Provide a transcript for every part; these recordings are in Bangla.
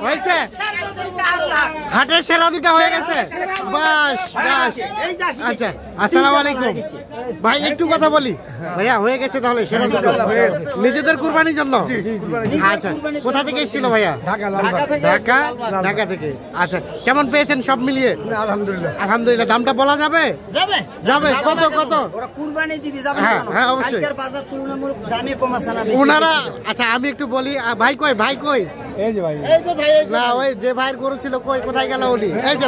হয়েছে হাটের সেরা দুটা হয়ে গেছে বাস বাস আচ্ছা আসসালামু আলাইকুম ভাই একটু কথা বলি ভাইয়া হয়ে গেছে তাহলে সেরা দুটো নিজেদের কুরবানির জন্য আচ্ছা কোথা থেকে এসেছিল ভাইয়া ঢাকা থেকে আচ্ছা কেমন পেয়েছেন সব মিলিয়ে আলহামদুলিল্লাহ দামটা বলা যাবে যাবে কত হ্যাঁ অবশ্যই ওনারা আচ্ছা আমি একটু বলি ভাই কই এই যে ভাই না ওই যে ভাইয়ের গরু ছিল কই কোথায় গেল উনি এই যে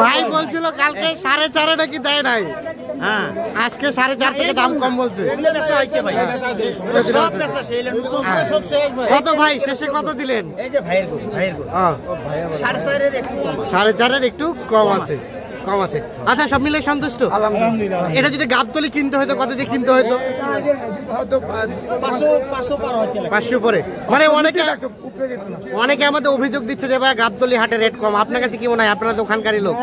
ভাই বলছিল কালকে 4.5 নাকি দেয় নাই আজকে 4.5 থেকে দাম কম বলছে কত ভাই শেষে কত দিলেন 4.5 একটু কম আছে আচ্ছা সব মিলে সন্তুষ্ট এটা যদি গাবতলি কিনতে হয়তো কত দিয়ে কিনতে হয়তো 500 পরে মানে অনেকে আমাদের অভিযোগ দিচ্ছে যে ভাই গাবতলি হাটে রেট কম আপনার কাছে কি মনে হয় আপনারা দোকানকারী লোক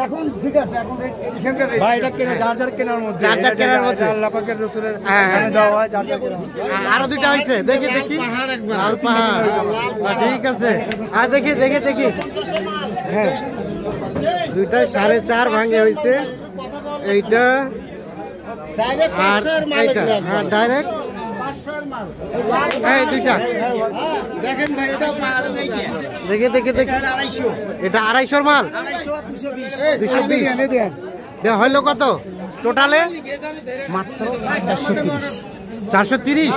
আরো দুইটা হয়েছে দেখি ঠিক আছে আর দেখি হ্যাঁ দুইটা 4.5 ভাঙে হয়েছে এইটা আর এইটা হ্যাঁ ডাইরেক্ট এই দুইটা দেখেন ভাই এটা দেখি এটা 250 মাল 220 হইলো কত টোটালে মাত্র 430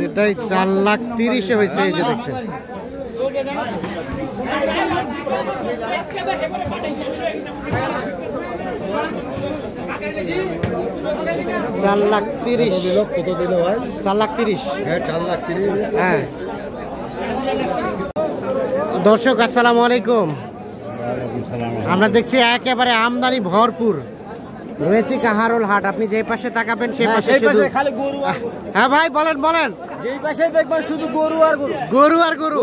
এটাই 4,30,000 হয়েছে এই যে দেখছেন 4,30,000 কত দিল ভাই 4,30,000 হ্যাঁ 4,30,000 হ্যাঁ দর্শক আসসালামু আলাইকুম আমরা দেখছি একেবারে আমদানি ভরপুর রয়েছে কাহারোল হাট আপনি যে পাশে তাকাবেন সেই পাশে খালি গরু হ্যাঁ ভাই বলেন যেই পাশে দেখবেন শুধু গরু আর গরু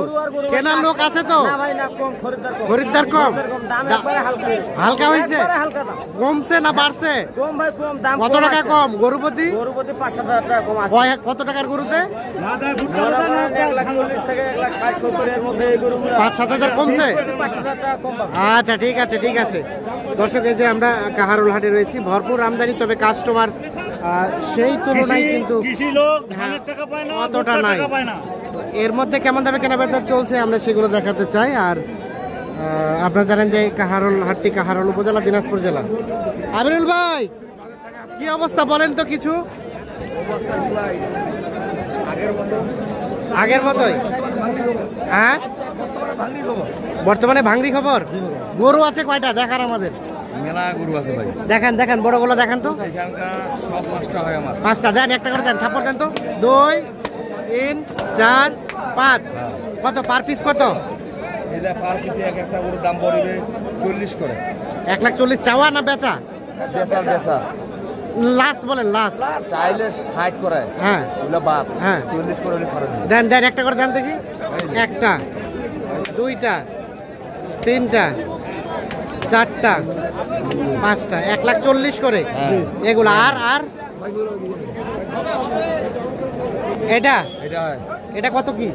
কেনার লোক আছে তো না ভাই না কম খরিদ্দার কম দাম একবারে হালকা হইছে কমছে না বাড়ছে কম ভাই কম দাম কত টাকা কম গরুপতি 5,000 টাকা কম আছে কত টাকার গরুতে না যায় 1,40,000 থেকে 1,60,70 এর মধ্যে এই গরুগুলো 5,000 কমছে 5,000 টাকা কম আচ্ছা ঠিক আছে দর্শক এই যে আমরা কাহারোল হাটে রয়েছি ভরপুর আমদানি তবে কাস্টমার সেই তুলনায় কিন্তু অতটা নাই এর মধ্যে কেমন দামে কেনাবেচা চলছে আমরা সেগুলো দেখাতে চাই আর আপনারা জানেন যে কাহারোল হাটটি কাহারোল উপজেলা দিনাজপুর জেলা আমিরুল ভাই কি অবস্থা বলেন তো কিছু আগের মতোই হ্যাঁ বর্তমানে ভাঙড়ি খবর গরু আছে কয়টা দেখার আমাদের মেলা গরু আছে ভাই দেখেন বড়গুলো দেখান তো সব 5টা হয় আমার 5টা দেন একটা করে দেন থাপড় দেন তো 2 3 4 5 কত পার পিস কত এটা পার পিসে একটা গরুর দাম পড়বে 40 করে 1,40,000 চাওয়া না বেচা লাস্ট বলেন লাস্ট চাইলে 60 করে হ্যাঁ ওগুলা বাদ হ্যাঁ 40 করে ফারাক দেন একটা করে দেন দেখি একটা দুইটা তিনটা 4টা 5টা 1,40,000 করে এগুলো আর এটা কত কি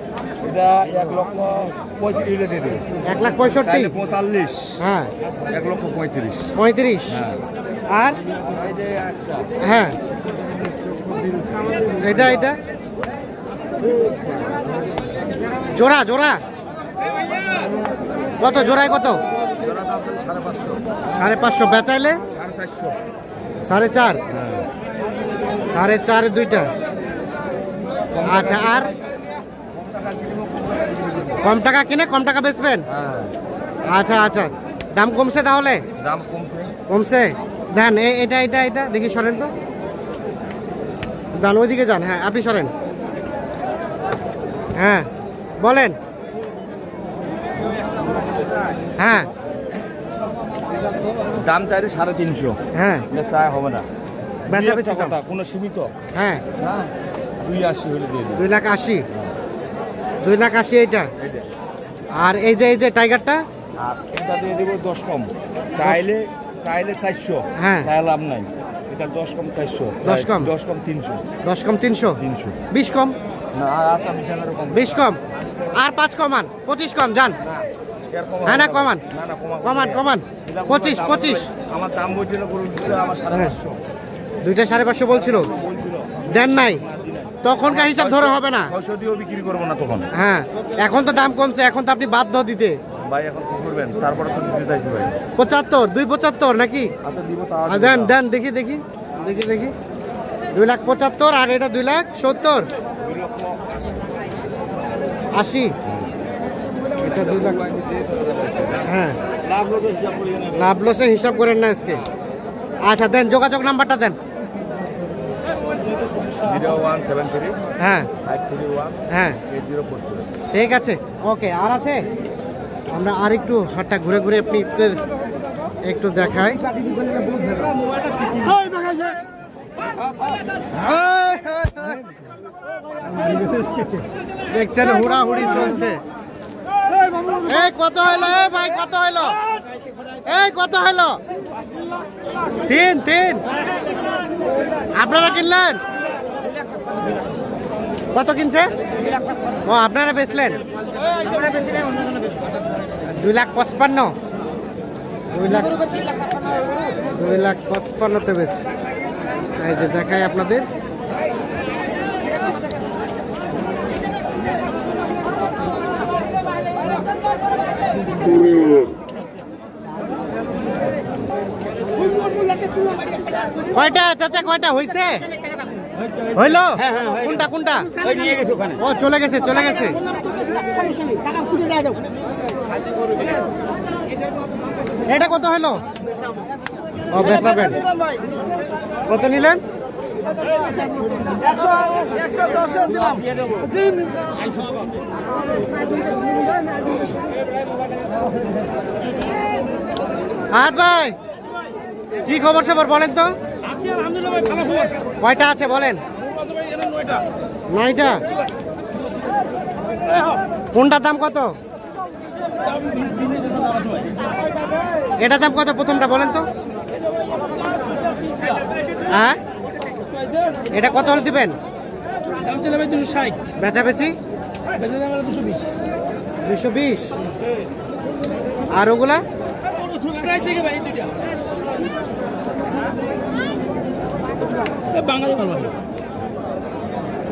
এটা 1,65,000 দিয়ে দিই 1,65,000 45 হ্যাঁ 1,35,000 হ্যাঁ আর এই যে একটা হ্যাঁ এটা জোড়া কত জোড়ায় কত 550 বেচাইলে 4.5 4.5 দুইটা আচ্ছা আর কম টাকা কিনে কম টাকা বেচবেন আচ্ছা দাম কমছে তাহলে দাম কমছে দেন এটা দেখি সরেন তো দান ওইদিকে যান হ্যাঁ আপনি সরেন হ্যাঁ বলেন হ্যাঁ দাম চাইলে 350 হ্যাঁ চাই হবে না বেচা বেচি কথা কোনো সীমিত হ্যাঁ 280 হলে দিয়ে দিই 2,80,000 2,80,000 এইটা আর এই যে টাইগারটা আর এটা দিয়ে দেব 10 কম চাইলে 400 হ্যাঁ চাইলাম নাই এটা 10 কম 400 10 কম 300 20 কম 20 কম আর 5 কমান, 25 কম যান। হ্যাঁ না কমান, কমান কমান, 25 আমার দাম বলছিল আমার 550। দুইটা 550 বলছিল, দেন নাই। তখনকার হিসাব ধরে হবে না, 600 দিয়েও বিক্রি করবো না তখন। হ্যাঁ এখন তো দাম কমছে, এখন তো আপনি বাধ্য দিতে। ভাই এখন কি করবেন, তারপরে তো দিতে চাইছি ভাই। 75, 275 নাকি? আচ্ছা দিব তাও। দেন দেন, দেখি দেখি দেখি দেখি, 2,75,000 আর এটা 2,70,000, 80, এটা 2 লাখ। হ্যাঁ লাভ লসের হিসাব করেন না আজকে। আচ্ছা দেন, যোগাযোগ নাম্বারটা দেন। 0173 হ্যাঁ 531 হ্যাঁ 8040। ঠিক আছে, ওকে। আর আছে, আমরা আর একটু হাটটা ঘুরে ঘুরে আপনি একটু দেখাই। দেখছেন হুড়াহুড়ি চলছে। এই কত হইলো, এই ভাই কত হইলো, এই কত হইলো? 3 আপনারা কিনলেন? কত কিনছে? ও আপনারা বেচলেন? 2,55,000, 2,55,000 তে বেচ। এই যে দেখাই আপনাদের, কয়টা চাচা, কয়টা হইছে? হইলো? কোনটা কোনটা? ও চলে গেছে, চলে গেছে। এটা কত হইলো? ও বেচাবেন, কত নিলেন? 110 দিলাম। হাত ভাই কি খবর সবার বলেন তো? কয়টা আছে বলেন? 9টা। কোনটার দাম কত? এটার দাম কত প্রথমটা বলেন তো? হ্যাঁ এটা কত হলে দিবেন? বেচা বেচি 220। আর ওগুলা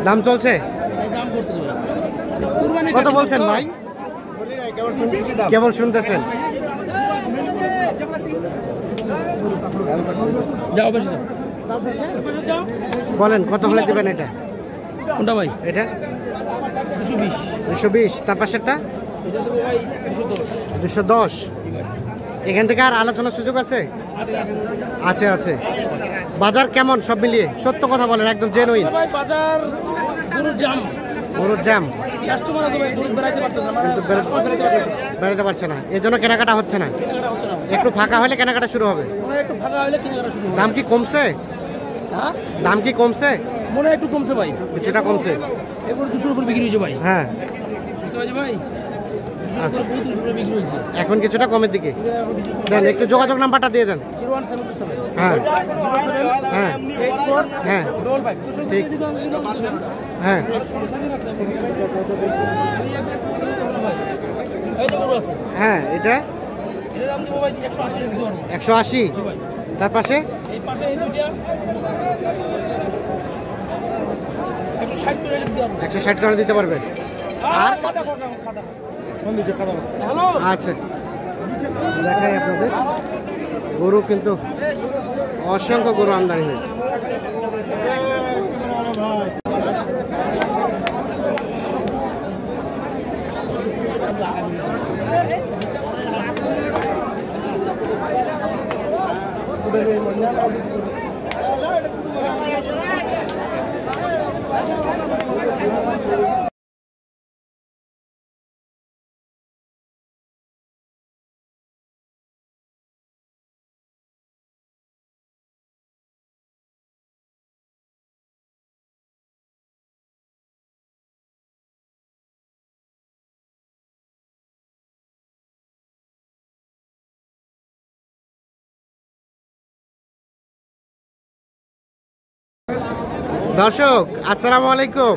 দাম চলছে? কত বলছেন ভাই? কেবল শুনতেছেন? বলেন কত হলে দিবেন এটা? কোনটা ভাই? এটা 220। 220। তার পাশেরটা 210। এখান থেকে আর আলোচনার সুযোগ আছে? আছে আছে। বাজার কেমন সব মিলিয়ে সত্য কথা বলেন, একদম জেনুইন। বাজার গরুর জাম, গরুর জ্যাম, কাস্টমার আছে ভাই, গরু বেরাইতে পারতেছে না, কিন্তু বেরোতে পারছে না, এর জন্য কেনাকাটা হচ্ছে না। কেনাকাটা হচ্ছে না। একটু ফাঁকা হলে কেনাকাটা শুরু হবে। মনে হয় একটু ফাঁকা হলে কেনাকাটা শুরু হবে। দাম কি কমছে? হ্যাঁ দাম কি কমছে? মনে হয় একটু কমছে ভাই, কিছুটা কমছে। এরপর 200 উপর বিক্রি হয়েছে ভাই। হ্যাঁ বুঝতে পারছি ভাই, 200 আচ্ছা। উপর বহুত বিক্রি হয়েছে। এখন কিছুটা কমের দিকে। দেন একটু যোগাযোগ নাম্বারটা দিয়ে দেন। 0177 হ্যাঁ 07 হ্যাঁ 84 হ্যাঁ 55। ঠিক। হ্যাঁ এই যে গরু আছে, হ্যাঁ এটা এটার দাম দিব ভাই 180 দিতে পারবো। 180। তার পাশে এই পাশে এই দুইটা 160 করে দিতে পারবো। 160 করে দিতে পারবে। আর হ্যালো আচ্ছা দেখাই আপনাদের, গরু কিন্তু অসংখ্য গরু আমদানি হয়েছে। দর্শক আসসালামু আলাইকুম।